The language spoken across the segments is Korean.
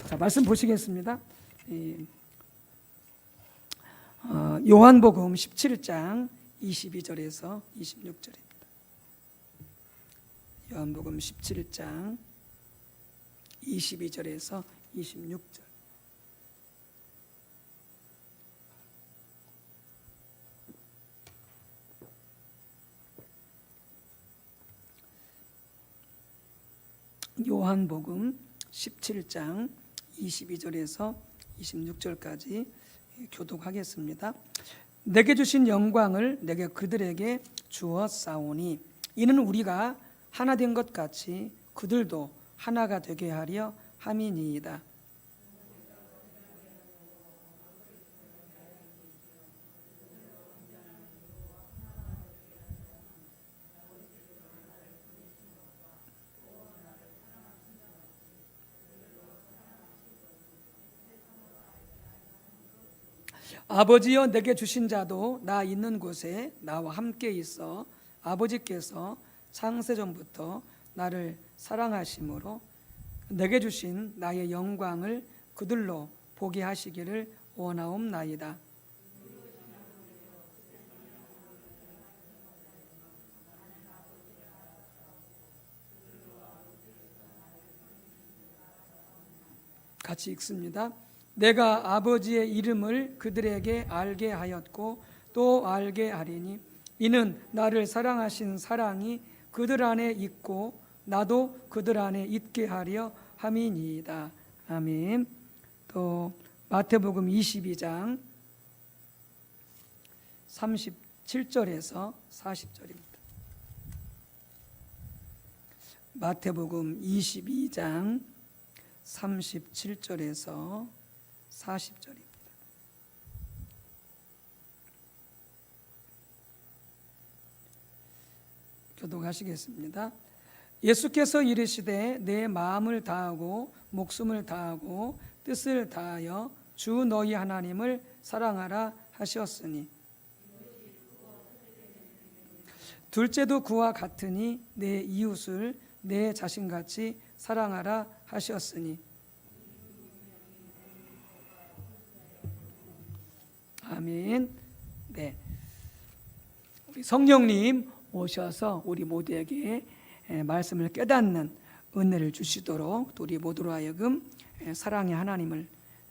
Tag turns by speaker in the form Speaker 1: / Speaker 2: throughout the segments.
Speaker 1: 자, 말씀 보시겠습니다. 요한복음 17장 22절에서 26절입니다. 요한복음 17장 22절에서 26절. 요한복음 17장 22절에서 26절까지 교독하겠습니다. 내게 주신 영광을 내게 그들에게 주었사오니 이는 우리가 하나 된 것 같이 그들도 하나가 되게 하려 함이니이다. 아버지여 내게 주신 자도 나 있는 곳에 나와 함께 있어 아버지께서 창세전부터 나를 사랑하심으로 내게 주신 나의 영광을 그들로 보게 하시기를 원하옵나이다. 같이 읽습니다. 내가 아버지의 이름을 그들에게 알게 하였고 또 알게 하리니 이는 나를 사랑하신 사랑이 그들 안에 있고 나도 그들 안에 있게 하려 함이니이다. 아멘. 또 마태복음 22장 37절에서 40절입니다. 마태복음 22장 37절에서 40절입니다. 교독하시겠습니다. 예수께서 이르시되 내 마음을 다하고 목숨을 다하고 뜻을 다하여 주 너희 하나님을 사랑하라 하셨으니 둘째도 그와 같으니 내 이웃을 내 자신같이 사랑하라 하셨으니 아멘. 네, 우리 성령님 오셔서 우리 모두에게 말씀을 깨닫는 은혜를 주시도록 또 우리 모두로 하여금 사랑의 하나님을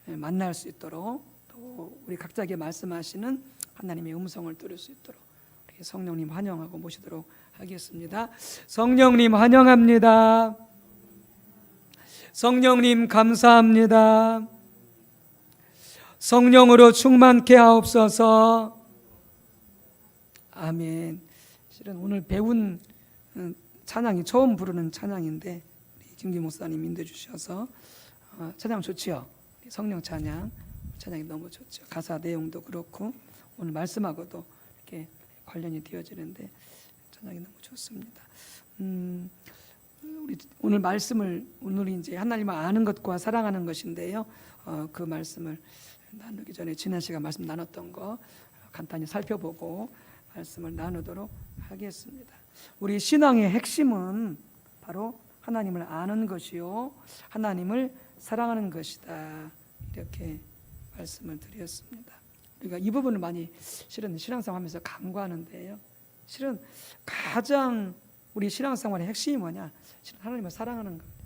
Speaker 1: 만날 수 있도록 또 우리 각자에게 말씀하시는 하나님의 음성을 들을 수 있도록 우리 성령님 환영하고 모시도록 하겠습니다. 성령님 환영합니다. 성령님 감사합니다. 성령으로 충만케 하옵소서. 아멘. 실은 오늘 배운 찬양이 처음 부르는 찬양인데 우리 김기 목사님 인도해 주셔서 찬양 좋지요. 성령 찬양이 너무 좋죠. 가사 내용도 그렇고 오늘 말씀하고도 이렇게 관련이 되어지는데 찬양이 너무 좋습니다. 우리 오늘 말씀을 오늘 이제 하나님을 아는 것과 사랑하는 것인데요. 그 말씀을 나누기 전에 지난 시간 말씀 나눴던 거 간단히 살펴보고 말씀을 나누도록 하겠습니다. 우리 신앙의 핵심은 바로 하나님을 아는 것이요 하나님을 사랑하는 것이다. 이렇게 말씀을 드렸습니다. 우리가 이 부분을 많이 실은 신앙생활 하면서 간구하는데요. 실은 가장 우리 신앙생활의 핵심이 뭐냐? 실은 하나님을 사랑하는 겁니다.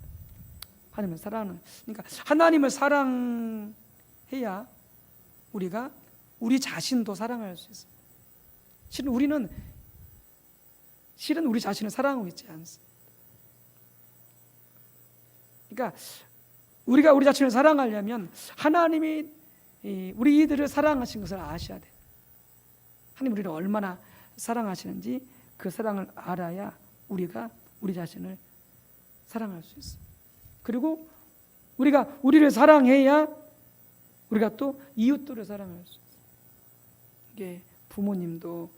Speaker 1: 하나님을 사랑하는. 그러니까 하나님을 사랑해야 우리가 우리 자신도 사랑할 수 있습니다. 실은 우리 자신을 사랑하고 있지 않습니다. 그러니까 우리가 우리 자신을 사랑하려면 하나님이 우리 이들을 사랑하신 것을 아셔야 돼요. 하나님 우리를 얼마나 사랑하시는지 그 사랑을 알아야 우리가 우리 자신을 사랑할 수 있습니다. 그리고 우리가 우리를 사랑해야 우리가 또 이웃들을 사랑할 수 있어요. 이게 부모님도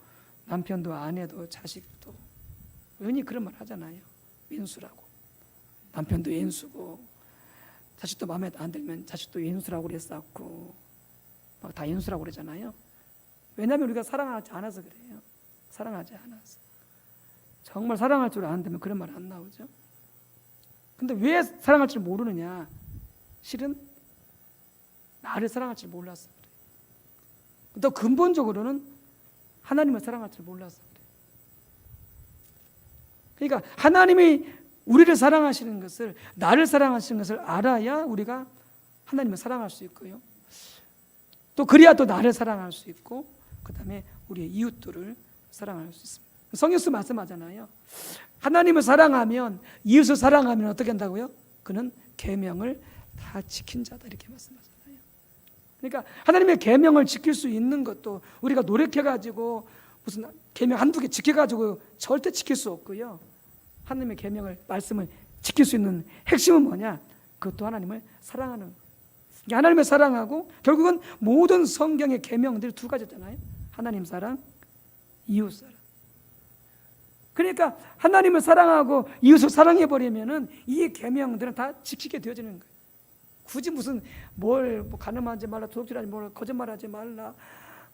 Speaker 1: 남편도 아내도 자식도 흔히 그런 말 하잖아요. 왼수라고. 남편도 왼수고 자식도 마음에 안 들면 자식도 왼수라고 그랬었고 막 다 왼수라고 그러잖아요. 왜냐하면 우리가 사랑하지 않아서 그래요. 사랑하지 않아서. 정말 사랑할 줄 아는다면 그런 말 안 나오죠. 근데 왜 사랑할 줄 모르느냐? 실은 나를 사랑할 줄 몰라서 그래. 또 근본적으로는 하나님을 사랑할 줄 몰라서 그래. 그러니까 하나님이 우리를 사랑하시는 것을, 나를 사랑하시는 것을 알아야 우리가 하나님을 사랑할 수 있고요. 또 그래야 또 나를 사랑할 수 있고, 그 다음에 우리의 이웃들을 사랑할 수 있습니다. 성경에서 말씀하잖아요. 하나님을 사랑하면, 이웃을 사랑하면 어떻게 한다고요? 그는 계명을 다 지킨 자다, 이렇게 말씀하잖아요. 그러니까 하나님의 계명을 지킬 수 있는 것도 우리가 노력해가지고 무슨 계명 한두 개 지켜가지고 절대 지킬 수 없고요. 하나님의 계명을, 말씀을 지킬 수 있는 핵심은 뭐냐? 그것도 하나님을 사랑하는 거예요. 하나님을 사랑하고, 결국은 모든 성경의 계명들이 두 가지잖아요. 하나님 사랑, 이웃 사랑. 그러니까 하나님을 사랑하고 이웃을 사랑해버리면은 이 계명들은 다 지키게 되어지는 거예요. 굳이 무슨 뭐 간음하지 말라, 도둑질하지 말라, 거짓말하지 말라,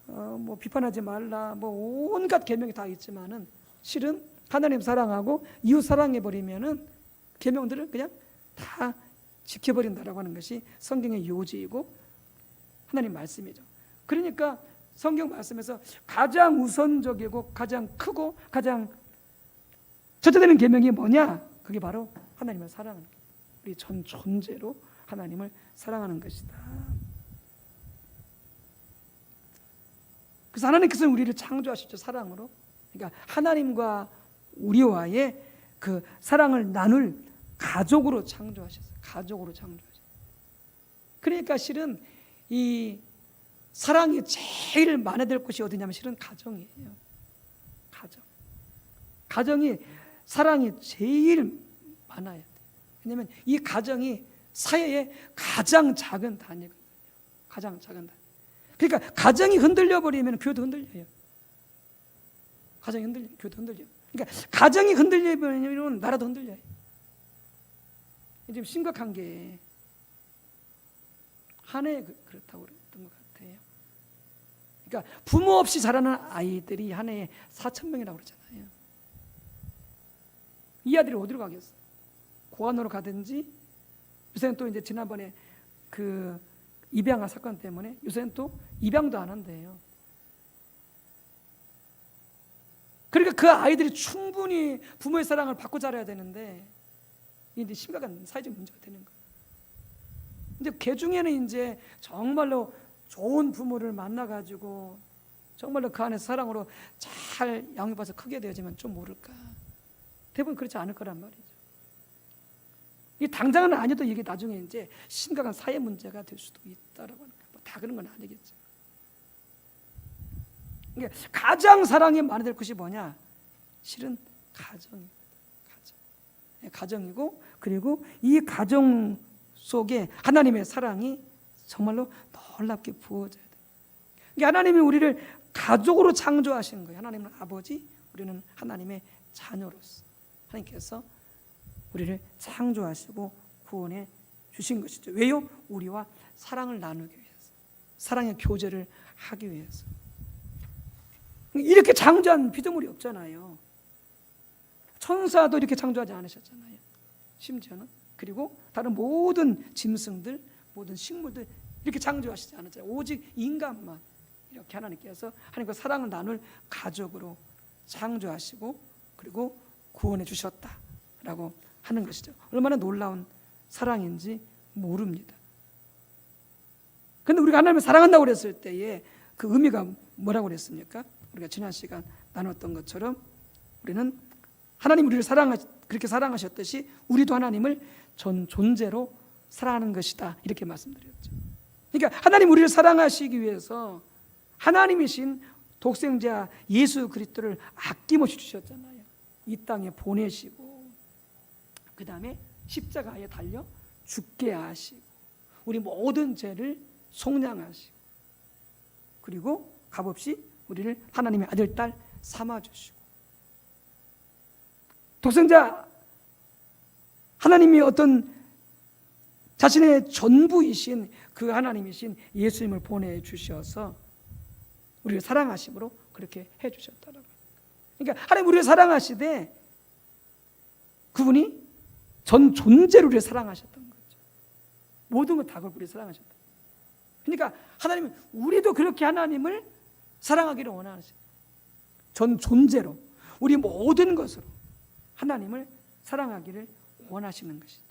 Speaker 1: 뭐 비판하지 말라, 뭐 온갖 계명이 다 있지만은 실은 하나님 사랑하고 이웃 사랑해버리면은 계명들을 그냥 다 지켜버린다라고 하는 것이 성경의 요지이고 하나님 말씀이죠. 그러니까 성경 말씀에서 가장 우선적이고 가장 크고 가장 첫째되는 계명이 뭐냐? 그게 바로 하나님을 사랑하는 거예요. 우리 전 존재로 하나님을 사랑하는 것이다. 그래서 하나님께서는 우리를 창조하셨죠, 사랑으로. 그러니까 하나님과 우리와의 그 사랑을 나눌 가족으로 창조하셨어요. 가족으로 창조하셨어요. 그러니까 실은 이 사랑이 제일 많아질 곳이 어디냐면 실은 가정이에요. 가정이 사랑이 제일 많아야 돼요. 왜냐하면 이 가정이 사회의 가장 작은 단위거든요. 가장 작은 단위. 그러니까 가정이 흔들려 버리면 교회도 흔들려요. 가정이 흔들려, 교회도 흔들려. 그러니까 가정이 흔들려 버리면 나라도 흔들려요. 지금 심각한 게 한 해에 그렇다고 그랬던 것 같아요. 그러니까 부모 없이 자라는 아이들이 한 해에 4,000명이라고 그러잖아요. 이 아들이 어디로 가겠어? 고아원으로 가든지, 요새는 또 이제 지난번에 그 입양아 사건 때문에 요새는 또 입양도 안 한대요. 그러니까 그 아이들이 충분히 부모의 사랑을 받고 자라야 되는데 이제 심각한 사회적 문제가 되는 거예요. 근데 그 중에는 이제 정말로 좋은 부모를 만나가지고 정말로 그 안에서 사랑으로 잘 양육받아서 크게 되어지면 좀 모를까. 대부분 그렇지 않을 거란 말이죠. 이 당장은 아니어도 이게 나중에 이제 심각한 사회 문제가 될 수도 있다라고 하는, 뭐 다 그런 건 아니겠죠. 그러니까 가장 사랑이 많이 될 것이 뭐냐? 실은 가정입니다. 가정이고, 그리고 이 가정 속에 하나님의 사랑이 정말로 놀랍게 부어져야 돼요. 그러니까 하나님이 우리를 가족으로 창조하신 거예요. 하나님은 아버지, 우리는 하나님의 자녀로서 하나님께서 우리를 창조하시고 구원해 주신 것이죠. 왜요? 우리와 사랑을 나누기 위해서, 사랑의 교제를 하기 위해서. 이렇게 창조한 피조물이 없잖아요. 천사도 이렇게 창조하지 않으셨잖아요. 심지어는. 그리고 다른 모든 짐승들, 모든 식물들 이렇게 창조하시지 않았잖아요. 오직 인간만 이렇게 하나님께서 하나님과 사랑을 나눌 가족으로 창조하시고 그리고 구원해 주셨다라고 하는 것이죠. 얼마나 놀라운 사랑인지 모릅니다. 그런데 우리가 하나님을 사랑한다고 그랬을 때에 그 의미가 뭐라고 그랬습니까? 우리가 지난 시간 나눴던 것처럼 우리는 하나님 우리를 그렇게 사랑하셨듯이 우리도 하나님을 전 존재로 사랑하는 것이다, 이렇게 말씀드렸죠. 그러니까 하나님 우리를 사랑하시기 위해서 하나님이신 독생자 예수 그리스도를 아낌없이 주셨잖아요. 이 땅에 보내시고 그 다음에 십자가에 달려 죽게 하시고 우리 모든 죄를 속량하시고 그리고 값없이 우리를 하나님의 아들, 딸 삼아주시고, 독생자 하나님이 어떤 자신의 전부이신 그 하나님이신 예수님을 보내주셔서 우리를 사랑하심으로 그렇게 해주셨다라고. 그러니까 하나님 우리를 사랑하시되 그분이 전 존재로 우리를 사랑하셨던 거죠. 모든 것 다 걸고 우리 사랑하셨다. 그러니까 하나님은 우리도 그렇게 하나님을 사랑하기를 원하시죠. 전 존재로 우리 모든 것으로 하나님을 사랑하기를 원하시는 것이죠.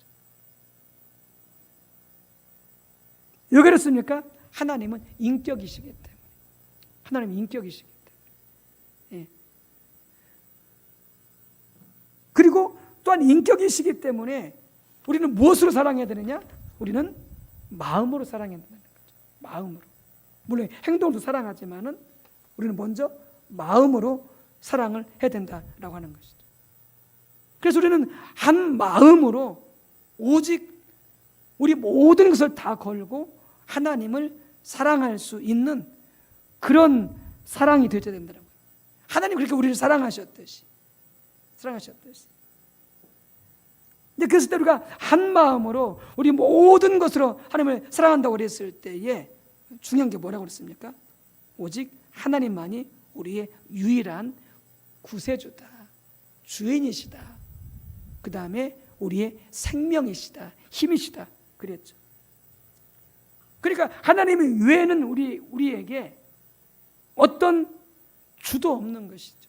Speaker 1: 왜 그렇습니까? 하나님은 인격이시기 때문에. 하나님은 인격이시기 때문에. 예. 그리고 또한 인격이시기 때문에 우리는 무엇으로 사랑해야 되느냐? 우리는 마음으로 사랑해야 된다는 거죠. 마음으로. 물론 행동도 사랑하지만은 우리는 먼저 마음으로 사랑을 해야 된다라고 하는 것이죠. 그래서 우리는 한 마음으로 오직 우리 모든 것을 다 걸고 하나님을 사랑할 수 있는 그런 사랑이 되어야 된다는 거예요. 하나님 그렇게 우리를 사랑하셨듯이. 근데 그랬을 때 우리가 한 마음으로 우리 모든 것으로 하나님을 사랑한다고 그랬을 때에 중요한 게 뭐라고 그랬습니까? 오직 하나님만이 우리의 유일한 구세주다, 주인이시다, 그 다음에 우리의 생명이시다, 힘이시다 그랬죠. 그러니까 하나님 외에는 우리에게 어떤 주도 없는 것이죠.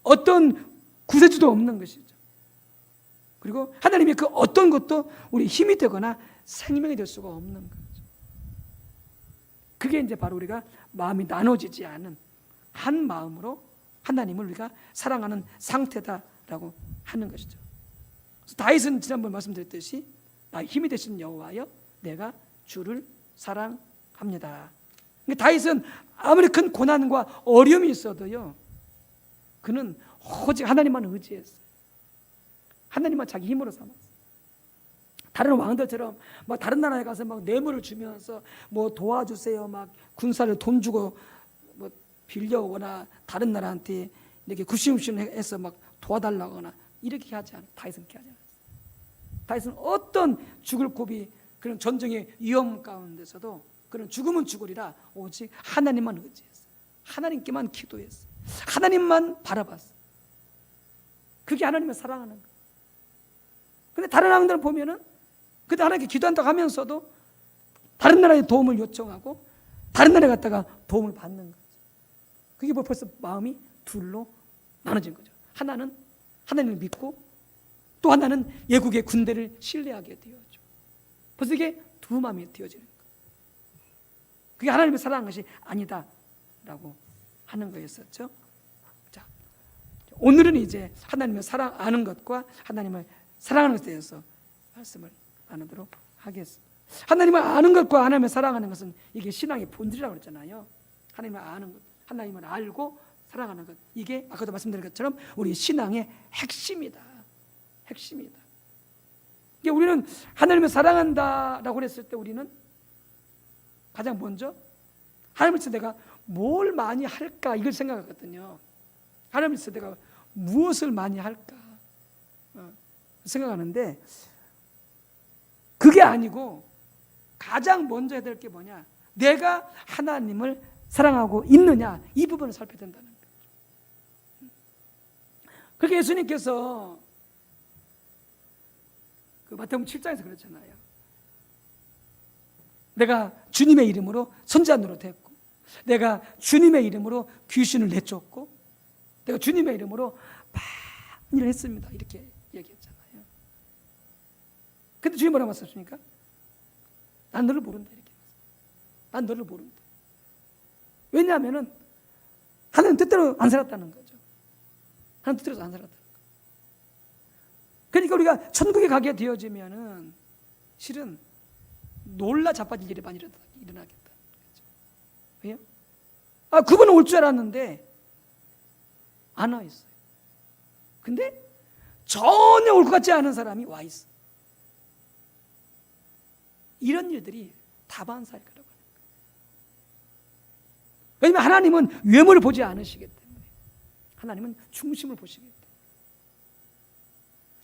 Speaker 1: 어떤 구세주도 없는 것이죠. 그리고 하나님의 그 어떤 것도 우리 힘이 되거나 생명이 될 수가 없는 거죠. 그게 이제 바로 우리가 마음이 나눠지지 않은 한 마음으로 하나님을 우리가 사랑하는 상태다라고 하는 것이죠. 그래서 다윗은 지난번 말씀드렸듯이 나의 힘이 되신 여호와여 내가 주를 사랑합니다. 그러니까 다윗은 아무리 큰 고난과 어려움이 있어도요, 그는 오직 하나님만 의지했어요. 하나님만 자기 힘으로 삼았어요. 다른 왕들처럼 막 다른 나라에 가서 막 뇌물을 주면서 뭐 도와주세요, 막 군사를 돈 주고 뭐 빌려오거나 다른 나라한테 이렇게 굽신굽신해서 막 도와달라거나 이렇게 하지 않아요. 다윗은 그렇게 하지 않았어요. 다윗은 어떤 죽을 고비 그런 전쟁의 위험 가운데서도 그런 죽으면 죽으리라 오직 하나님만 의지했어요. 하나님께만 기도했어요. 하나님만 바라봤어요. 그게 하나님을 사랑하는 거예요. 근데 다른 왕들을 보면은 그때 하나님께 기도한다고 하면서도 다른 나라의 도움을 요청하고 다른 나라에 갔다가 도움을 받는 거죠. 그게 뭐 벌써 마음이 둘로 나눠진 거죠. 하나는 하나님을 믿고 또 하나는 예국의 군대를 신뢰하게 되어죠. 벌써 이게 두 마음이 되어지는 거예요. 그게 하나님을 사랑하는 것이 아니다라고 하는 거였었죠. 자, 오늘은 이제 하나님을 사랑하는 것과 하나님을 사랑하는 것에 대해서 말씀을 나누도록 하겠습니다. 하나님을 아는 것과 하나님을 사랑하는 것은 이게 신앙의 본질이라고 그랬잖아요. 하나님을 아는 것, 하나님을 알고 사랑하는 것, 이게 아까도 말씀드린 것처럼 우리 신앙의 핵심이다. 핵심이다. 이게 우리는 하나님을 사랑한다라고 그랬을 때 우리는 가장 먼저 하나님을 위해서 내가 뭘 많이 할까 이걸 생각하거든요. 하나님을 위해서 내가 무엇을 많이 할까 생각하는데 그게 아니고 가장 먼저 해야 될 게 뭐냐, 내가 하나님을 사랑하고 있느냐 이 부분을 살펴야 된다는 거죠. 그렇게 예수님께서 그 마태복음 7장에서 그랬잖아요. 내가 주님의 이름으로 선지자 노릇했고 내가 주님의 이름으로 귀신을 내쫓고 내가 주님의 이름으로 많은 일을 했습니다. 이렇게 얘기했잖아요. 근데 주님 뭐라고 말씀하십니까? 난 너를 모른다 이렇게. 난 너를 모른다. 왜냐하면은 하나님 뜻대로 안 살았다는 거죠. 하나님 뜻대로 안 살았다는 거죠. 그러니까 우리가 천국에 가게 되어지면은 실은 놀라 자빠질 일이 많이 일어나겠다는 거죠. 왜요? 그분은 올 줄 알았는데 안 와 있어요. 근데 전혀 올 것 같지 않은 사람이 와 있어. 이런 일들이 다반사일 거라고 하는 거예요. 왜냐하면 하나님은 외모를 보지 않으시기 때문에, 하나님은 중심을 보시기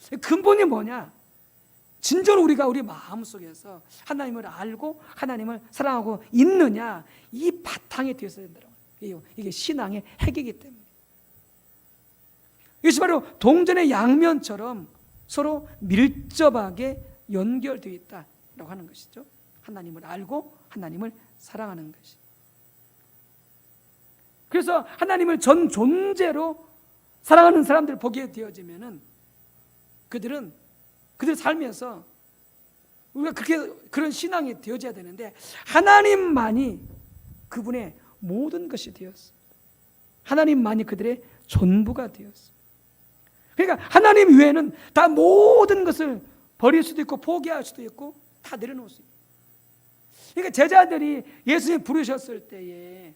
Speaker 1: 때문에. 근본이 뭐냐? 진정으로 우리가 우리 마음속에서 하나님을 알고 하나님을 사랑하고 있느냐, 이 바탕이 되어야 된다고 해요. 이게 신앙의 핵이기 때문에. 이것이 바로 동전의 양면처럼 서로 밀접하게 연결되어 있다. 하는 것이죠. 하나님을 알고 하나님을 사랑하는 것이. 그래서 하나님을 전 존재로 사랑하는 사람들 보게 되어지면은 그들 삶에서 우리가 그런 신앙이 되어져야 되는데 하나님만이 그분의 모든 것이 되었어. 하나님만이 그들의 전부가 되었어. 그러니까 하나님 외에는 다 모든 것을 버릴 수도 있고 포기할 수도 있고 다 내려놓을 수 있고. 그러니까 제자들이 예수님 부르셨을 때에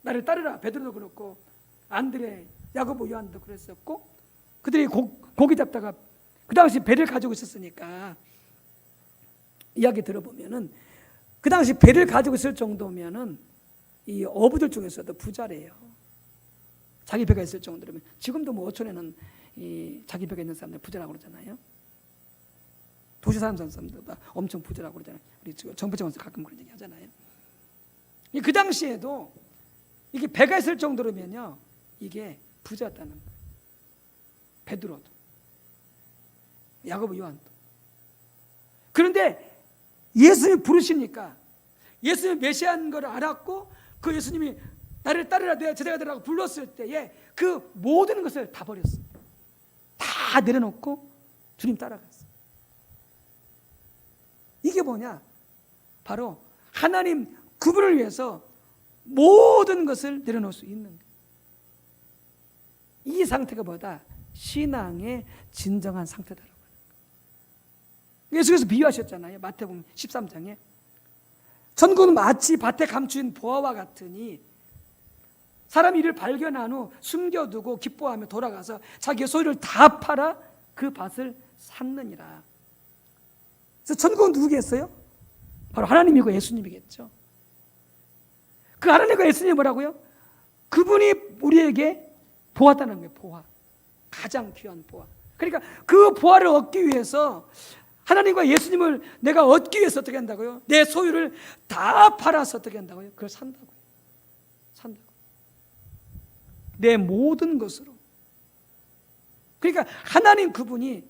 Speaker 1: 나를 따르라, 베드로도 그렇고 안드레, 야고보, 요한도 그랬었고, 그들이 고기 잡다가 그 당시 배를 가지고 있었으니까 이야기 들어보면은 그 당시 배를 가지고 있을 정도면은 이 어부들 중에서도 부자래요. 자기 배가 있을 정도면. 지금도 뭐 어촌에는 이 자기 배가 있는 사람들 부자라고 그러잖아요. 도시 사람들보다 엄청 부자라고 그러잖아요. 우리 정부청에서 가끔 그런 얘기 하잖아요. 그 당시에도 이게 배가 있을 정도로면요, 이게 부자였다는 거예요. 베드로도, 야고보, 요한도. 그런데 예수님이 부르시니까, 예수님이 메시아인 걸 알았고, 그 예수님이 나를 따르라, 내 제자가 되라고 불렀을 때에 그 모든 것을 다 버렸어요. 다 내려놓고 주님 따라갔어요. 이게 뭐냐? 바로 하나님 그분을 위해서 모든 것을 내려놓을 수 있는 거예요. 이 상태가 뭐다? 신앙의 진정한 상태다라고 하는 거예요. 예수께서 비유하셨잖아요. 마태복음 13장에 천국은 마치 밭에 감추인 보화와 같으니 사람이 이를 발견한 후 숨겨두고 기뻐하며 돌아가서 자기의 소유를 다 팔아 그 밭을 샀느니라. 그래서 천국은 누구겠어요? 바로 하나님이고 예수님이겠죠. 그 하나님과 예수님이 뭐라고요? 그분이 우리에게 보았다는 거예요. 보화. 가장 귀한 보화. 그러니까 그 보화를 얻기 위해서 하나님과 예수님을 내가 얻기 위해서 어떻게 한다고요? 내 소유를 다 팔아서 어떻게 한다고요? 그걸 산다고요. 산다고. 내 모든 것으로. 그러니까 하나님 그분이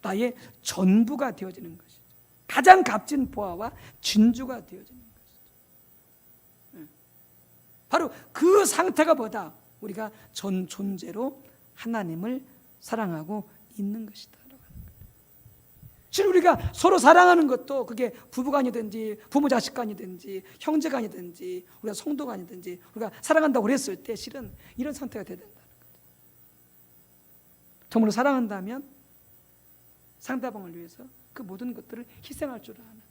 Speaker 1: 나의 전부가 되어지는 것이죠. 가장 값진 보화와 진주가 되어지는 것이죠. 바로 그 상태가 뭐다? 우리가 전 존재로 하나님을 사랑하고 있는 것이다. 실은 우리가 서로 사랑하는 것도 그게 부부간이든지 부모 자식간이든지 형제간이든지 우리가 성도간이든지 우리가 사랑한다고 그랬을 때 실은 이런 상태가 돼야 된다는 거죠. 정말로 사랑한다면 상대방을 위해서 그 모든 것들을 희생할 줄 아는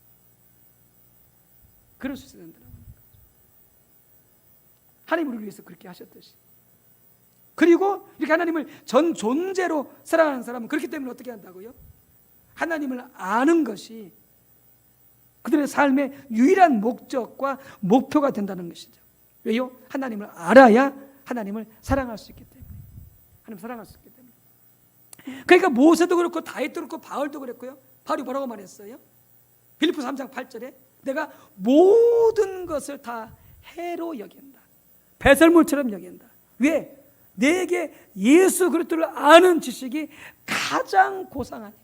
Speaker 1: 그럴 수 있어야 된다는 거죠. 하나님 우리를 위해서 그렇게 하셨듯이. 그리고 이렇게 하나님을 전 존재로 사랑하는 사람은 그렇기 때문에 어떻게 한다고요? 하나님을 아는 것이 그들의 삶의 유일한 목적과 목표가 된다는 것이죠. 왜요? 하나님을 알아야 하나님을 사랑할 수 있기 때문에. 하나님을 사랑할 수 있기 때문에. 그러니까 모세도 그렇고 다윗도 그렇고 바울도 그랬고요. 바울이 뭐라고 말했어요? 빌립보 3장 8절에 내가 모든 것을 다 해로 여긴다. 배설물처럼 여긴다. 왜? 내게 예수 그리스도를 아는 지식이 가장 고상하니까.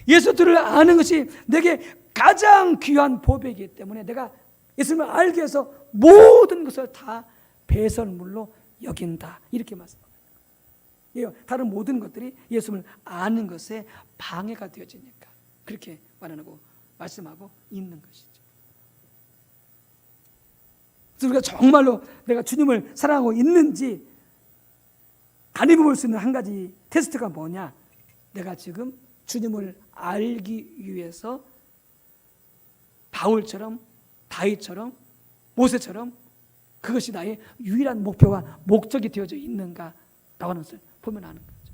Speaker 1: 예수들을 아는 것이 내게 가장 귀한 보배이기 때문에 내가 예수님을 알기 위해서 모든 것을 다 배설물로 여긴다. 이렇게 말씀합니다. 다른 모든 것들이 예수님을 아는 것에 방해가 되어지니까 그렇게 말씀하고 있는 것이죠. 그래서 우리가 정말로 내가 주님을 사랑하고 있는지 가늠해 볼 수 있는 한 가지 테스트가 뭐냐? 내가 지금 주님을 알기 위해서 바울처럼 다윗처럼 모세처럼 그것이 나의 유일한 목표와 목적이 되어져 있는가라고 하는 것을 보면 아는 거죠.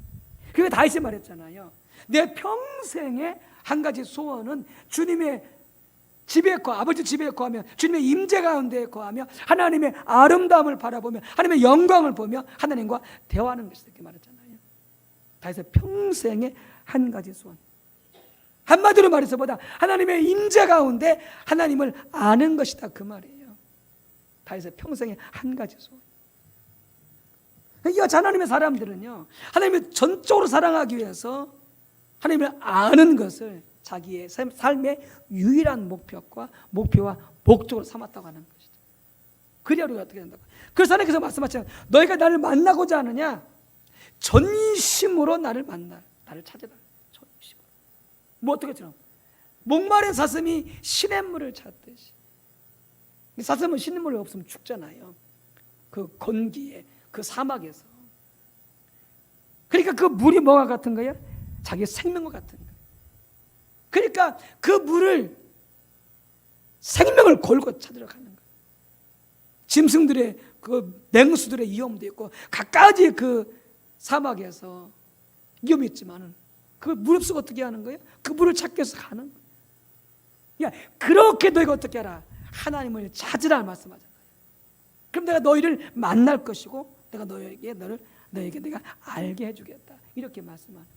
Speaker 1: 그게 다윗이 말했잖아요. 내 평생의 한 가지 소원은 주님의 집에 아버지 집에 거하며 주님의 임재 가운데 거하며 하나님의 아름다움을 바라보며 하나님의 영광을 보며 하나님과 대화하는 것이다. 이렇게 말했잖아요. 다윗의 평생의 한 가지 소원. 한마디로 말해서 보다 하나님의 임재 가운데 하나님을 아는 것이다. 그 말이에요. 다윗의 평생의 한 가지 소원. 이와 하나님의 사람들은요, 하나님을 전적으로 사랑하기 위해서 하나님을 아는 것을 자기의 삶의 유일한 목표와 목적으로 삼았다고 하는 것이죠. 그래야 우리가 어떻게 된다고. 그래서 하나님께서 말씀하시잖아요. 너희가 나를 만나고자 하느냐? 전심으로 나를 찾으라. 전심으로. 뭐 어떻게 처럼 목마른 사슴이 시냇물을 찾듯이. 사슴은 시냇물이 없으면 죽잖아요. 그 건기에, 그 사막에서. 그러니까 그 물이 뭐가 같은 거예요? 자기 생명과 같은 거예요. 그러니까 그 물을, 생명을 걸고 찾으러 가는 거예요. 짐승들의 그 맹수들의 위험도 있고 각가지 그 사막에서 위험이 있지만은 그 물 없으면 어떻게 하는 거예요? 그 물을 찾기 위해서 가는 거예요. 그렇게 너희가 어떻게 하라? 하나님을 찾으라 말씀하잖아요. 그럼 내가 너희를 만날 것이고 내가 너에게 내가 알게 해주겠다. 이렇게 말씀하는 거예요.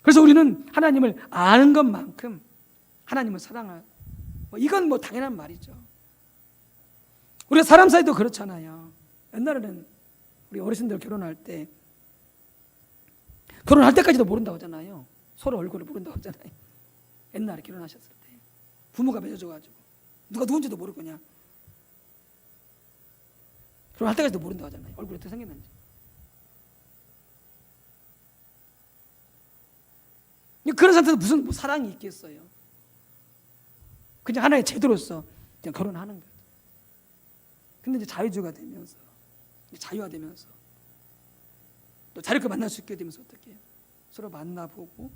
Speaker 1: 그래서 우리는 하나님을 아는 것만큼 하나님을 사랑할, 이건 뭐 당연한 말이죠. 우리가 사람 사이도 그렇잖아요. 옛날에는 우리 어르신들 결혼할 때까지도 모른다고 하잖아요. 서로 얼굴을 모른다고 하잖아요. 옛날에 결혼하셨을 때 부모가 맺어줘가지고 누가 누군지도 모르고 그냥 결혼할 때까지도 모른다고 하잖아요. 얼굴이 어떻게 생겼는지. 그런 상태에서 무슨 뭐 사랑이 있겠어요? 그냥 하나의 제도로서 그냥 결혼하는 거예요. 근데 이제 자유주의가 되면서, 자유화되면서, 또 자유롭게 만날 수 있게 되면서 어떻게 해요? 서로 만나보고,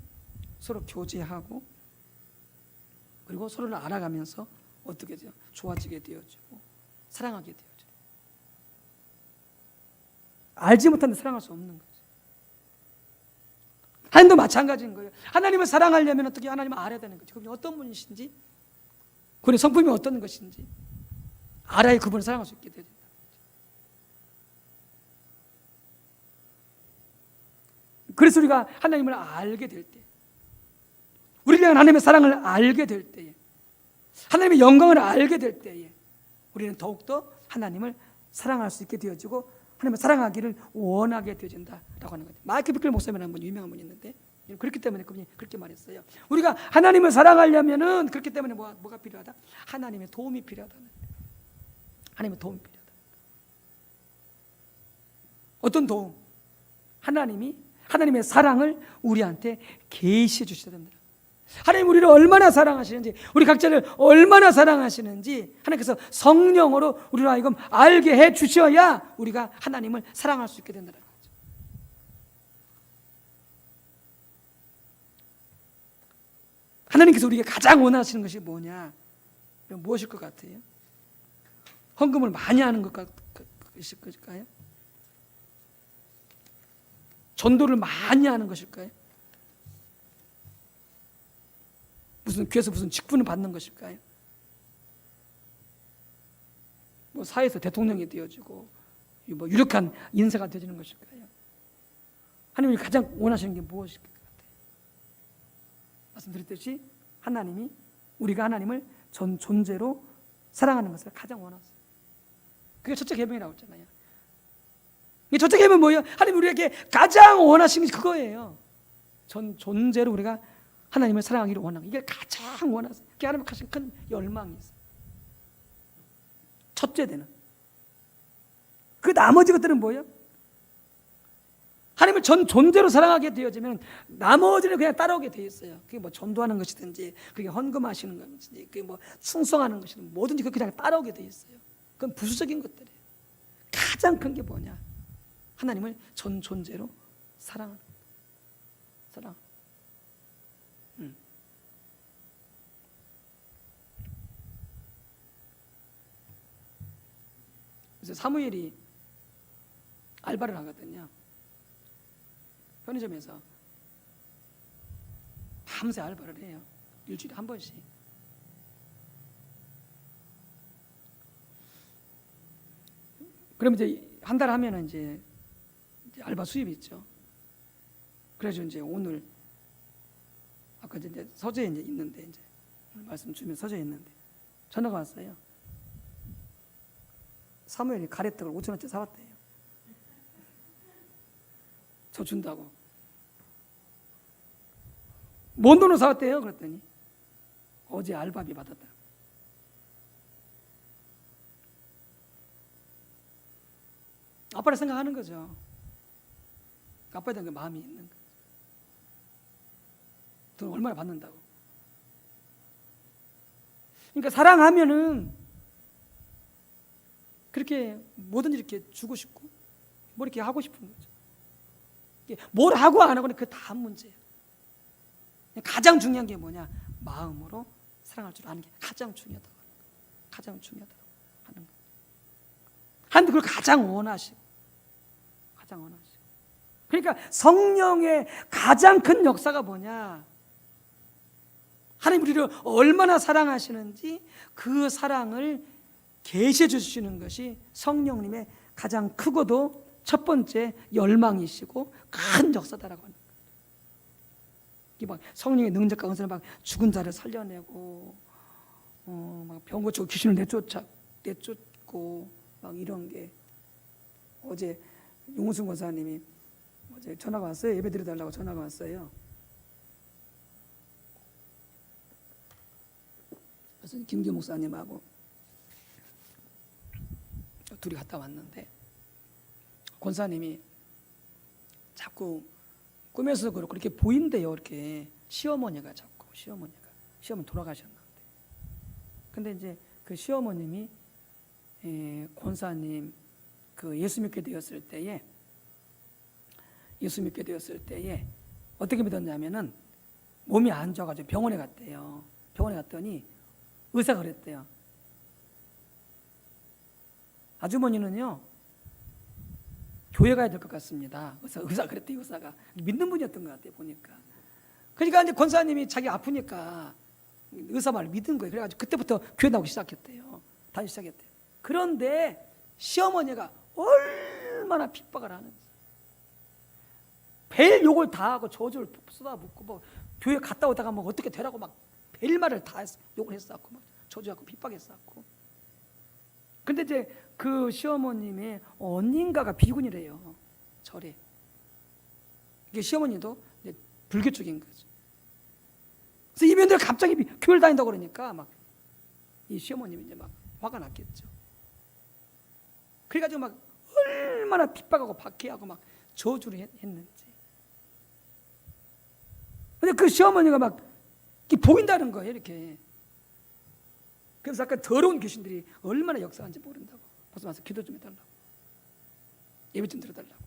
Speaker 1: 서로 교제하고, 그리고 서로를 알아가면서 어떻게 돼요? 좋아지게 되어지고, 사랑하게 되어져요. 알지 못하는데 사랑할 수 없는 거죠. 하나님도 마찬가지인 거예요. 하나님을 사랑하려면 어떻게 하나님을 알아야 되는 거죠. 그분이 어떤 분이신지, 그분의 성품이 어떤 것인지 알아야 그분을 사랑할 수 있게 되어진다. 그래서 우리가 하나님을 알게 될 때, 우리가 하나님의 사랑을 알게 될 때에, 하나님의 영광을 알게 될 때에 우리는 더욱더 하나님을 사랑할 수 있게 되어지고 하나님을 사랑하기를 원하게 되어진다라고 하는 거죠. 마이크 비클 목사님이라는 분, 유명한 분이 있는데 그렇기 때문에 그분이 그렇게 말했어요. 우리가 하나님을 사랑하려면은 그렇기 때문에 뭐가 필요하다? 하나님의 도움이 필요하다. 하나님의 도움이 필요하다. 어떤 도움? 하나님의 사랑을 우리한테 계시해 주셔야 됩니다. 하나님 우리를 얼마나 사랑하시는지, 우리 각자를 얼마나 사랑하시는지 하나님께서 성령으로 우리로 하여금 알게 해 주셔야 우리가 하나님을 사랑할 수 있게 된다는 거죠. 하나님께서 우리에게 가장 원하시는 것이 뭐냐? 무엇일 것 같아요? 헌금을 많이 하는 것일 것일까요? 전도를 많이 하는 것일까요? 교회에서 무슨 직분을 받는 것일까요? 뭐 사회에서 대통령이 되어지고 뭐 유력한 인사가 되어지는 것일까요? 하나님이 가장 원하시는 게 무엇일 것 같아요? 말씀드렸듯이 우리가 하나님을 전 존재로 사랑하는 것을 가장 원하세요. 그게 첫째 계명이라고 했잖아요. 이 첫째 계명은 뭐예요? 하나님 우리에게 가장 원하시는 게 그거예요. 전 존재로 우리가 하나님을 사랑하기를 원하는, 이게 가장 원하세요. 그게 하나님 가장 큰 열망이 있어요. 첫째 되는. 그 나머지 것들은 뭐예요? 하나님을 전 존재로 사랑하게 되어지면 나머지는 그냥 따라오게 되어 있어요. 그게 뭐 전도하는 것이든지, 그게 헌금하시는 것이든지, 그게 뭐 충성하는 것이든지, 뭐든지 그냥 따라오게 되어 있어요. 그건 부수적인 것들이에요. 가장 큰 게 뭐냐? 하나님을 전 존재로 사랑하는 거예요. 사랑. 그래서 사무엘이 알바를 하거든요. 편의점에서 밤새 알바를 해요. 일주일에 한 번씩. 그러면 이제 한 달 하면은 이제 알바 수입이 있죠. 그래서 이제 오늘 아까 이제 서재에 이제 있는데 이제 오늘 말씀 주면 서재에 있는데 전화가 왔어요. 사무엘이 가래떡을 5,000원짜리 사왔대요. 더 준다고. 뭔 돈으로 사왔대요? 그랬더니 어제 알바비 받았다. 아빠를 생각하는 거죠. 아빠에 대한 그 마음이 있는 거죠. 돈 얼마나 받는다고. 그러니까 사랑하면은 그렇게 뭐든지 이렇게 주고 싶고 뭐 이렇게 하고 싶은 거죠. 뭘 하고 안 하고는 그 다음 문제예요. 가장 중요한 게 뭐냐? 마음으로 사랑할 줄 아는 게 가장 중요하다고 하는 거예요. 가장 중요하다고 하는 거예요. 하나님 그걸 가장 원하시고 가장 원하시고. 그러니까 성령의 가장 큰 역사가 뭐냐? 하나님 우리를 얼마나 사랑하시는지 그 사랑을 계시해 주시는 것이 성령님의 가장 크고도 첫 번째 열망이시고 큰 역사다라고 하는 거예요. 이 막 성령의 능력과 은사를 막 죽은 자를 살려내고, 막 병 고치고 귀신을 내쫓고 막 이런 게 어제 용순 권사님이 어제 전화가 왔어요. 예배 드려달라고 전화가 왔어요. 그래서 김규 목사님하고 둘이 갔다 왔는데 권사님이 자꾸 꿈에서 그렇게 보인대요. 이렇게 시어머니가 자꾸 시어머니 돌아가셨는데, 근데 이제 그 시어머님이 권사님 그 예수 믿게 되었을 때에 어떻게 믿었냐면은 몸이 안 좋아가지고 병원에 갔대요. 병원에 갔더니 의사가 그랬대요. 아주머니는요 교회 가야 될 것 같습니다. 의사가 그랬대요. 의사가 믿는 분이었던 것 같아요. 보니까. 그러니까 이제 권사님이 자기 아프니까 의사 말을 믿은 거예요. 그래가지고 그때부터 교회 나오기 시작했대요. 다니기 시작했대요. 그런데 시어머니가 얼마나 핍박을 하는지, 벨 욕을 다 하고 저주를 쏟아붓고 뭐 교회 갔다 오다가 뭐 어떻게 되라고 막 벨 말을 다 욕을 했었고 막 저주하고 핍박했었고. 근데 이제 그 시어머님의 언니인가가 비군이래요. 절에. 이게 시어머니도 이제 불교 쪽인 거죠. 그래서 이 며느리가 갑자기 교회를 다닌다고 그러니까 막 이 시어머님이 이제 막 화가 났겠죠. 그래가지고 막 얼마나 핍박하고 박해하고 막 저주를 했는지. 근데 그 시어머니가 막 이렇게 보인다는 거예요. 이렇게. 그래서 아까 더러운 귀신들이 얼마나 역사하는지 모른다고. 벌써 와서 기도 좀 해달라고, 예배 좀 드려달라고.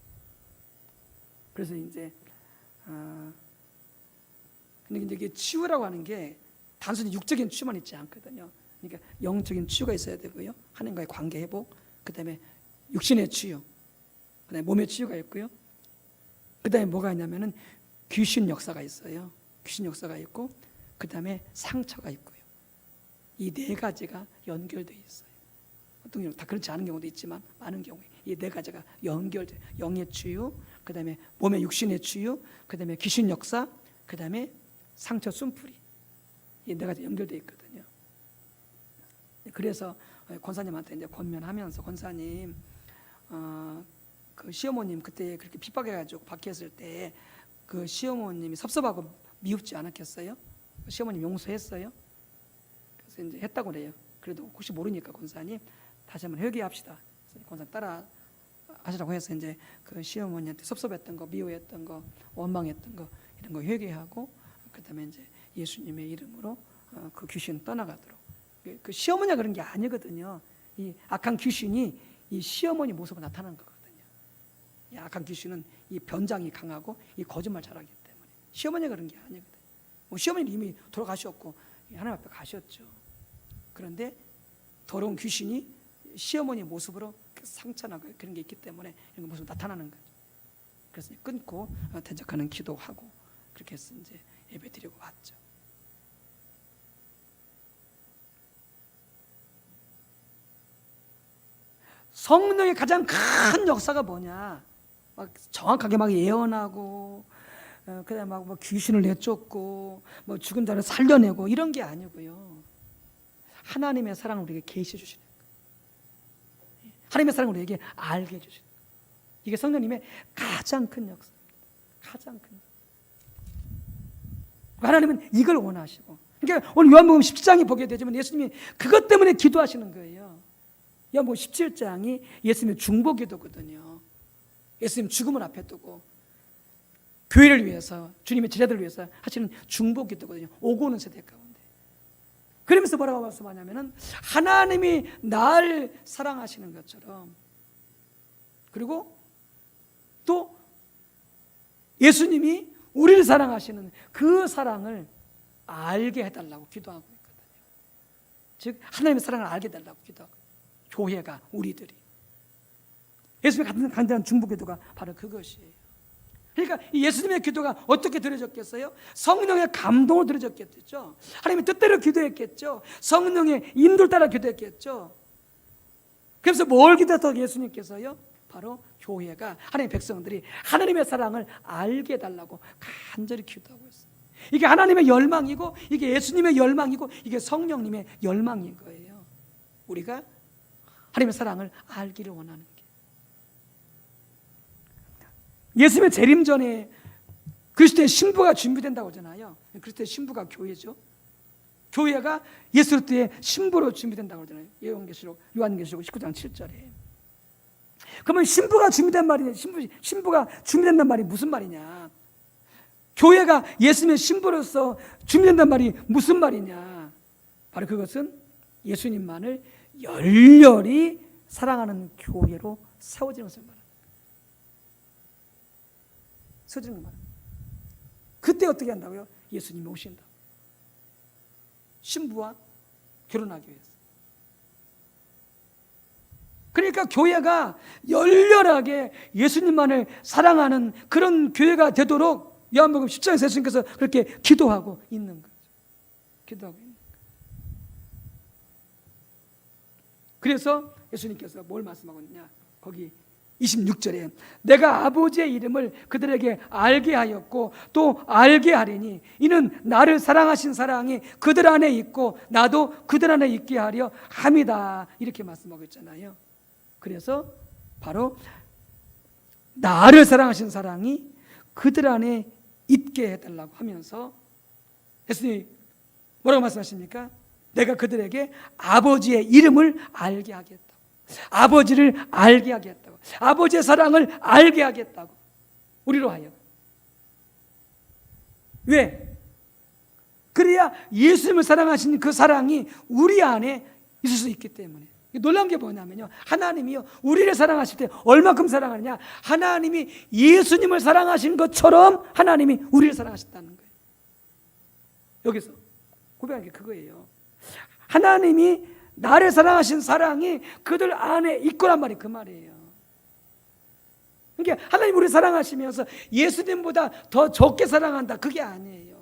Speaker 1: 그래서 이제 근데 이제 이게 치유라고 하는 게 단순히 육적인 치유만 있지 않거든요. 그러니까 영적인 치유가 있어야 되고요. 하나님과의 관계 회복, 그다음에 육신의 치유, 그다음에 몸의 치유가 있고요. 그다음에 뭐가 있냐면은 귀신 역사가 있어요. 귀신 역사가 있고, 그다음에 상처가 있고요. 이 네 가지가 연결되어 있어요. 어떤 경우 다 그렇지 않은 경우도 있지만 많은 경우에 이 네 가지가 연결돼. 영의 치유, 그다음에 몸의 육신의 치유, 그다음에 귀신 역사, 그다음에 상처 숨풀이, 이 네 가지 연결되어 있거든요. 그래서 권사님한테 이제 권면하면서, 권사님, 그 시어머님 그때 그렇게 핍박해가지고 박해했을 때 그 시어머님이 섭섭하고 미흡지 않았겠어요? 시어머님 용서했어요? 그래서 이제 했다고 그래요. 그래도 혹시 모르니까 권사님 다시 한번 회개합시다. 권사님 따라 하시라고 해서 이제 그 시어머니한테 섭섭했던 거, 미워했던 거, 원망했던 거 이런 거 회개하고, 그다음에 이제 예수님의 이름으로 그 귀신 떠나가도록. 그 시어머니가 그런 게 아니거든요. 이 악한 귀신이 이 시어머니 모습으로 나타나는 거거든요. 이 악한 귀신은 이 변장이 강하고 이 거짓말 잘하기 때문에 시어머니가 그런 게 아니거든요. 뭐 시어머니는 이미 돌아가셨고 하나님 앞에 가셨죠. 그런데 더러운 귀신이 시어머니 모습으로 상처나 그런 게 있기 때문에 이런 모습으로 나타나는 거죠. 그래서 끊고 대적하는 기도하고 그렇게 해서 이제 예배 드리고 왔죠. 성령의 가장 큰 역사가 뭐냐? 막 정확하게 막 예언하고, 그다음 막 귀신을 내쫓고, 뭐 죽은 자를 살려내고 이런 게 아니고요. 하나님의 사랑을 우리에게 계시해 주시는 거예요. 하나님의 사랑을 우리에게 알게 해주시는 거예요. 이게 성령님의 가장 큰 역사입니다. 가장 큰. 하나님은 이걸 원하시고, 그러니까 오늘 요한복음 17장이 보게 되지만 예수님이 그것 때문에 기도하시는 거예요. 요한복음 17장이 예수님의 중보기도거든요. 예수님 죽음을 앞에 두고 교회를 위해서, 주님의 제자들을 위해서 하시는 중보기도거든요. 오고 오는 세대 가운데. 그러면서 뭐라고 말씀하냐면은 하나님이 나를 사랑하시는 것처럼, 그리고 또 예수님이 우리를 사랑하시는 그 사랑을 알게 해달라고 기도하고 있거든요. 즉 하나님의 사랑을 알게 해달라고 기도하고, 교회가, 우리들이 예수님의 간절한 중보기도가 바로 그것이에요. 그러니까 이 예수님의 기도가 어떻게 드려졌겠어요? 성령의 감동으로 드려졌겠죠. 하나님의 뜻대로 기도했겠죠. 성령의 인도를 따라 기도했겠죠. 그래서 뭘 기도했다고 예수님께서요? 바로 교회가, 하나님의 백성들이 하나님의 사랑을 알게 해달라고 간절히 기도하고 있어요. 이게 하나님의 열망이고, 이게 예수님의 열망이고, 이게 성령님의 열망인 거예요. 우리가 하나님의 사랑을 알기를 원하는 게. 예수님의 재림 전에 그리스도의 신부가 준비된다고 하잖아요. 그리스도의 신부가 교회죠. 교회가 예수 그리스도의 신부로 준비된다고 하잖아요. 요한계시록 19장 7절에. 그러면 신부가 준비된 말이냐, 신부가 준비된단 말이 무슨 말이냐? 교회가 예수님의 신부로서 준비된단 말이 무슨 말이냐? 바로 그것은 예수님만을 열렬히 사랑하는 교회로 세워지는 것을 말합니다. 세워지는 것 말합니다. 그때 어떻게 한다고요? 예수님이 오신다. 신부와 결혼하기 위해서. 그러니까 교회가 열렬하게 예수님만을 사랑하는 그런 교회가 되도록 요한복음 10장에서 예수님께서 그렇게 기도하고 있는 거죠. 기도하고 있는 거죠. 그래서 예수님께서 뭘 말씀하고 있냐? 거기 26절에 내가 아버지의 이름을 그들에게 알게 하였고 또 알게 하리니 이는 나를 사랑하신 사랑이 그들 안에 있고 나도 그들 안에 있게 하려 함이다. 이렇게 말씀하고 있잖아요. 그래서 바로 나를 사랑하신 사랑이 그들 안에 있게 해달라고 하면서 예수님이 뭐라고 말씀하십니까? 내가 그들에게 아버지의 이름을 알게 하겠다고, 아버지를 알게 하겠다고, 아버지의 사랑을 알게 하겠다고, 우리로 하여금. 왜? 그래야 예수님을 사랑하신 그 사랑이 우리 안에 있을 수 있기 때문에. 놀라운 게 뭐냐면요, 하나님이요 우리를 사랑하실 때 얼마큼 사랑하느냐, 하나님이 예수님을 사랑하신 것처럼 하나님이 우리를 사랑하셨다는 거예요. 여기서 고백하는 게 그거예요. 하나님이 나를 사랑하신 사랑이 그들 안에 있고란 말이 그 말이에요. 그러니까 하나님 우리를 사랑하시면서 예수님보다 더 적게 사랑한다, 그게 아니에요.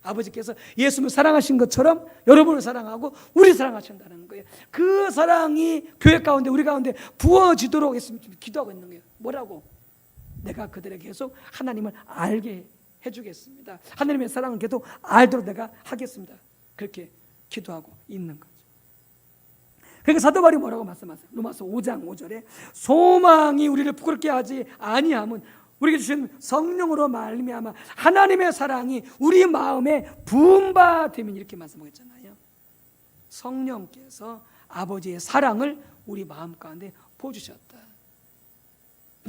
Speaker 1: 아버지께서 예수님을 사랑하신 것처럼 여러분을 사랑하고 우리 사랑하신다는 거예요. 그 사랑이 교회 가운데, 우리 가운데 부어지도록 예수님 기도하고 있는 거예요. 뭐라고? 내가 그들에게 계속 하나님을 알게 해주겠습니다. 하나님의 사랑을 계속 알도록 내가 하겠습니다. 그렇게 기도하고 있는 거죠. 그러니까 사도 바울이 뭐라고 말씀하세요? 로마서 5장 5절에 소망이 우리를 부끄럽게 하지 아니함은 우리에게 주신 성령으로 말미암아 하나님의 사랑이 우리 마음에 부은 바 되면, 이렇게 말씀하셨잖아요. 성령께서 아버지의 사랑을 우리 마음 가운데 부어주셨다.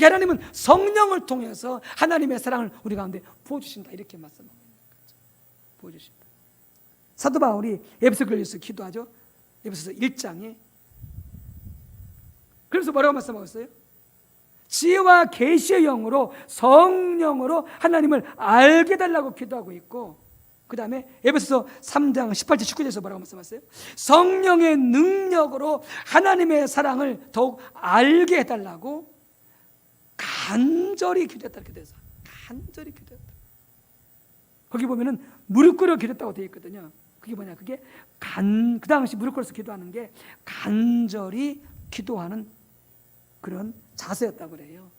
Speaker 1: 하나님은 성령을 통해서 하나님의 사랑을 우리 가운데 부어주신다, 이렇게 말씀하고 있는 거죠. 부어주신다. 사도 바울이 에베소 교회에서 기도하죠. 에베소서 1장에. 그래서 뭐라고 말씀하고 있어요? 지혜와 계시의 영으로, 성령으로 하나님을 알게 달라고 기도하고 있고, 그 다음에 에베소서 3장 18절 19절에서 뭐라고 말씀하세요? 성령의 능력으로 하나님의 사랑을 더욱 알게 해달라고 간절히 기도했다, 이렇게 돼서 간절히 기도했다. 거기 보면은 무릎 꿇어 기도했다고 되어 있거든요. 그게 뭐냐? 그게 그 당시 무릎 꿇어서 기도하는 게 간절히 기도하는 그런 자세였다고 그래요.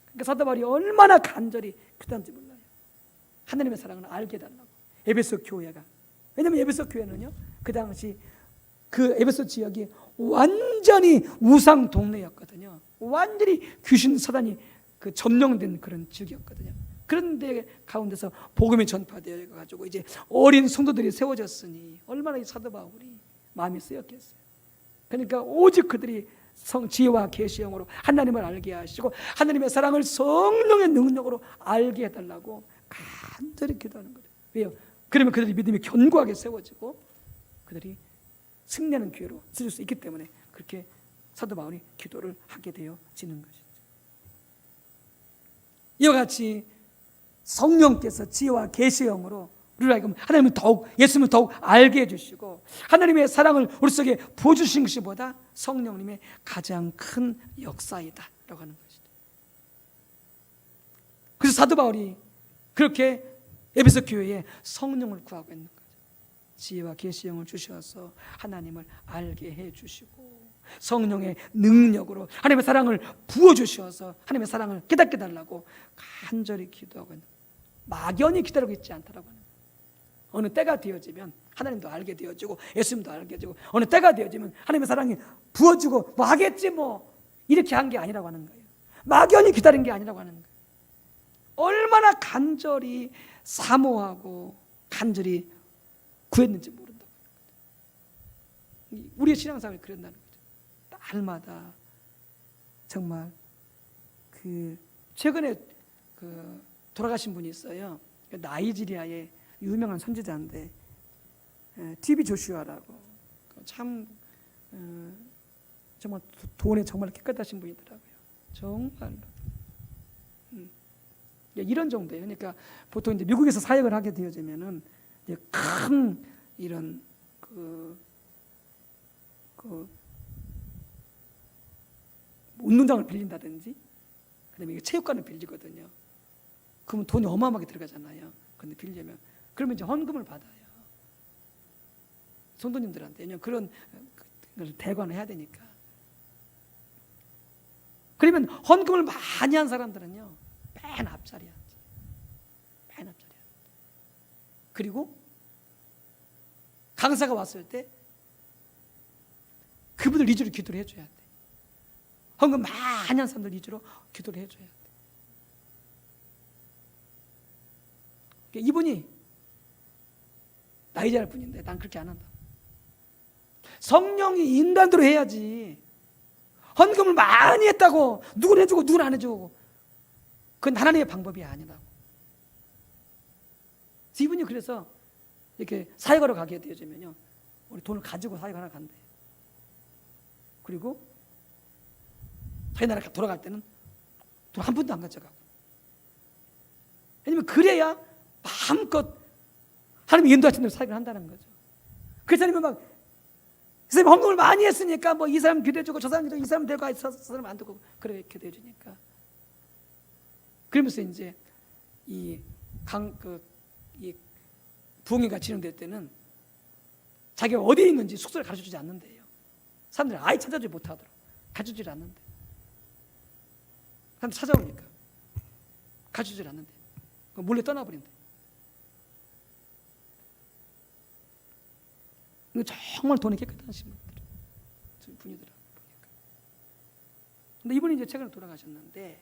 Speaker 1: 그러니까 사도 바울이 얼마나 간절히 기도한지 몰라요. 하나님의 사랑을 알게 해달라고. 에베소 교회가. 왜냐하면 에베소 교회는요, 그 당시 그 에베소 지역이 완전히 우상 동네였거든요. 완전히 귀신 사단이 그 점령된 그런 지역이었거든요. 그런데 가운데서 복음이 전파되어 가지고 이제 어린 성도들이 세워졌으니 얼마나 이 사도 바울이 마음이 쓰였겠어요. 그러니까 오직 그들이 지혜와 계시형으로 하나님을 알게 하시고 하나님의 사랑을 성령의 능력으로 알게 해달라고 간절히 기도하는 거예요. 왜요? 그러면 그들이 믿음이 견고하게 세워지고 그들이 승리하는 기회로 쓸 수 있기 때문에 그렇게 사도 바울이 기도를 하게 되어지는 것이죠. 이와 같이 성령께서 지혜와 계시형으로 우리를 하여금 하나님을 더욱, 예수님을 더욱 알게 해주시고 하나님의 사랑을 우리 속에 부어주신 것보다 성령님의 가장 큰 역사이다 라고 하는 것이죠. 그래서 사도 바울이 그렇게 에베소 교회에 성령을 구하고 있는 거죠. 지혜와 계시형을 주셔서 하나님을 알게 해주시고 성령의 능력으로 하나님의 사랑을 부어주셔서 하나님의 사랑을 깨닫게 달라고 간절히 기도하고 있는 거예요. 막연히 기다리고 있지 않다라고 하는 거예요. 어느 때가 되어지면 하나님도 알게 되어지고 예수님도 알게 되고 어느 때가 되어지면 하나님의 사랑이 부어지고 뭐 하겠지 뭐 이렇게 한 게 아니라고 하는 거예요. 막연히 기다린 게 아니라고 하는 거예요. 얼마나 간절히 사모하고 간절히 구했는지 모른다고 하는 거예요. 우리의 신앙생활이 그런다는 거죠. 날마다 정말 최근에 돌아가신 분이 있어요. 나이지리아의 유명한 선지자인데 TV 조슈아라고 참 정말 돈에 정말 깨끗하신 분이더라고요. 정말로 이런 정도예요. 그러니까 보통 이제 미국에서 사역을 하게 되어지면은 이제 큰 이런 운동장을 빌린다든지 그다음에 체육관을 빌리거든요. 그러면 돈이 어마어마하게 들어가잖아요. 근데 빌리면 그러면 이제 헌금을 받아요. 성도님들한테. 왜냐면 그런 걸 대관을 해야 되니까. 그러면 헌금을 많이 한 사람들은요 맨 앞자리에 앉아. 맨 앞자리에. 그리고 강사가 왔을 때 그분들 위주로 기도를 해줘야 돼. 헌금 많이 한 사람들 위주로 기도를 해줘야 돼. 이분이 나이지리아 분인데 난 그렇게 안 한다. 성령이 인간대로 해야지. 헌금을 많이 했다고 누구는 해주고 누구는 안 해주고 그건 하나님의 방법이 아니라고. 이분이 그래서 이렇게 사역하러 가게 되어지면요 우리 돈을 가지고 사역하러 간대. 그리고 자기 나라 돌아갈 때는 돈 한 푼도 안 가져가고. 왜냐면 그래야 마음껏 하나님이 인도하신 대로 사역을 한다는 거죠. 그 사람이 막 이 사람이 헌금을 많이 했으니까 뭐 이 사람 기도해주고 저 사람 기도해주고 이 사람 데리고 저 사람 안 되고 그렇게 돼주니까 그러면서 이제 이 부흥회가 진행될 때는 자기가 어디에 있는지 숙소를 가르쳐주지 않는데요. 사람들이 아예 찾아주지 못하도록 가르쳐주지 않는데 사람들 찾아오니까 가르쳐주지 않는데 몰래 떠나버린대. 정말 돈이 깨끗하신 분이더라고요. 근데 이분이 이제 최근에 돌아가셨는데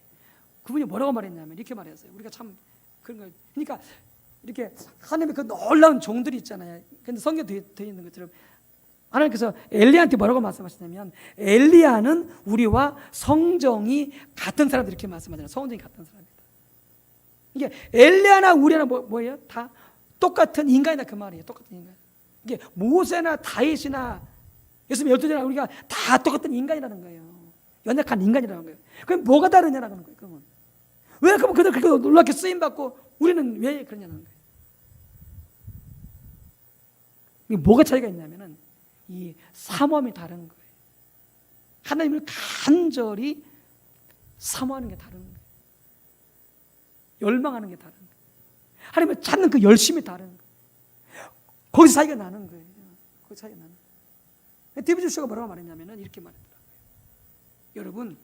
Speaker 1: 그분이 뭐라고 말했냐면 이렇게 말했어요. 우리가 참 그런 걸 그러니까 이렇게 하나님의 그 놀라운 종들이 있잖아요. 근데 성경에 되어 있는 것처럼 하나님께서 엘리야한테 뭐라고 말씀하시냐면 엘리야는 우리와 성정이 같은 사람들 이렇게 말씀하잖아요. 성정이 같은 사람이다. 이게 엘리야나 우리나 뭐예요? 다 똑같은 인간이다 그 말이에요. 똑같은 인간. 이게 모세나 다윗이나 예수님 12제나 우리가 다 똑같은 인간이라는 거예요. 연약한 인간이라는 거예요. 그럼 뭐가 다르냐라는 거예요. 그러면 왜 그러면 그들 그렇게 놀랍게 쓰임 받고 우리는 왜 그러냐는 거예요. 이게 뭐가 차이가 있냐면은 이 사모함이 다른 거예요. 하나님을 간절히 사모하는 게 다른 거예요. 열망하는 게 다른 거예요. 하나님을 찾는 그 열심이 다른 거예요. 거기서 차이가 나는 거예요. 거기서 차이가 나는 거예요. 데이비드 조슈아가 뭐라고 말했냐면은 이렇게 말했더라고요. 여러분,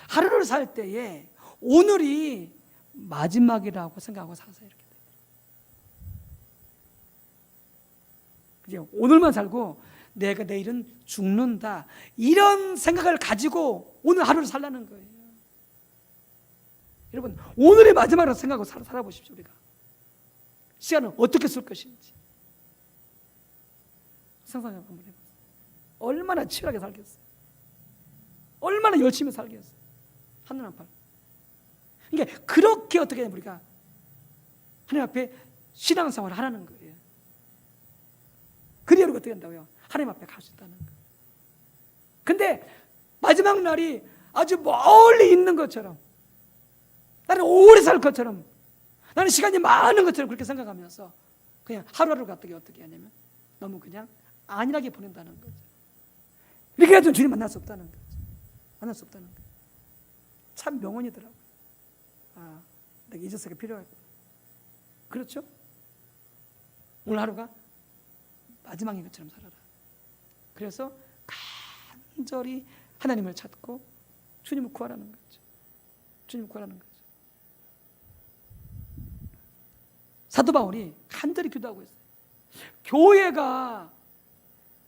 Speaker 1: 하루를 살 때에 오늘이 마지막이라고 생각하고 사세요. 이렇게 돼요. 오늘만 살고 내가 내일은 죽는다. 이런 생각을 가지고 오늘 하루를 살라는 거예요. 여러분 오늘의 마지막으로 생각하고 살아보십시오. 우리가 시간을 어떻게 쓸 것인지 상상 한번 해보세요. 얼마나 치열하게 살겠어요? 얼마나 열심히 살겠어요? 하늘 한 팔. 그러니까 그렇게 어떻게 해야 우리가 하나님 앞에 신앙생활을 하라는 거예요. 그래야 우리가 어떻게 한다고요? 하나님 앞에 갈 수 있다는 거예요. 근데 마지막 날이 아주 멀리 있는 것처럼, 나는 오래 살 것처럼, 나는 시간이 많은 것처럼 그렇게 생각하면서 그냥 하루하루가 어떻게 하냐면 너무 그냥 안일하게 보낸다는 거죠. 이렇게 해도 주님 만날 수 없다는 거죠. 만날 수 없다는 거예요. 참 명언이더라고요. 아, 내가 잊어서가 필요하겠구나. 그렇죠? 오늘 하루가 마지막인 것처럼 살아라. 그래서 간절히 하나님을 찾고 주님을 구하라는 거죠. 주님을 구하라는 거죠. 사도 바울이 간절히 기도하고 있어요. 교회가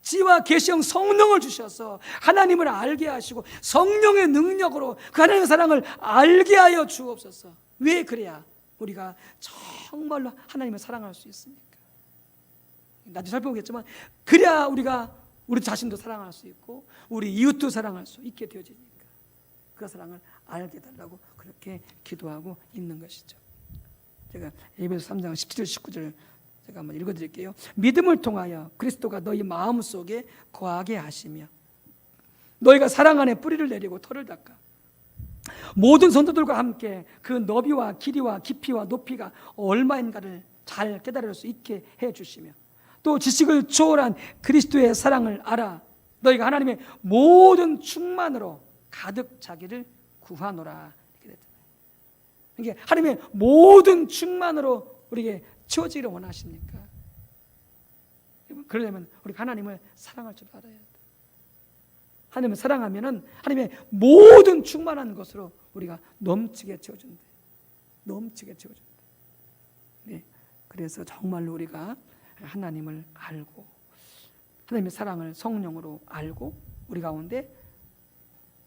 Speaker 1: 지와 계시형 성령을 주셔서 하나님을 알게 하시고 성령의 능력으로 그 하나님의 사랑을 알게 하여 주옵소서. 왜 그래야 우리가 정말로 하나님을 사랑할 수 있습니까? 나중에 살펴보겠지만 그래야 우리가 우리 자신도 사랑할 수 있고 우리 이웃도 사랑할 수 있게 되어지니까 그 사랑을 알게 달라고 그렇게 기도하고 있는 것이죠. 제가 에베소 3장 17절 19절 제가 한번 읽어드릴게요. 믿음을 통하여 그리스도가 너희 마음속에 거하게 하시며 너희가 사랑 안에 뿌리를 내리고 털을 닦아 모든 성도들과 함께 그 너비와 길이와 깊이와 높이가 얼마인가를 잘 깨달을 수 있게 해주시며 또 지식을 초월한 그리스도의 사랑을 알아 너희가 하나님의 모든 충만으로 가득 차기를 구하노라. 이렇게 됐잖아요. 이게 하나님의 모든 충만으로 우리에게 채워지기를 원하십니까? 그러려면 우리가 하나님을 사랑할 줄 알아야 돼. 하나님을 사랑하면은 하나님의 모든 충만한 것으로 우리가 넘치게 채워준대. 넘치게 채워준대. 네. 그래서 정말로 우리가 하나님을 알고 하나님의 사랑을 성령으로 알고 우리 가운데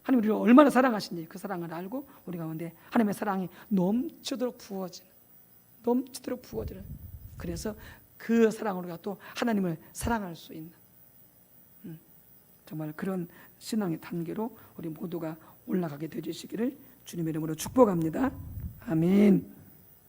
Speaker 1: 하나님 우리를 얼마나 사랑하신지 그 사랑을 알고 우리 가운데 하나님의 사랑이 넘치도록 부어지는 그래서 그 사랑으로 우리가 또 하나님을 사랑할 수 있는 정말 그런 신앙의 단계로 우리 모두가 올라가게 되시기를 주님의 이름으로 축복합니다. 아멘.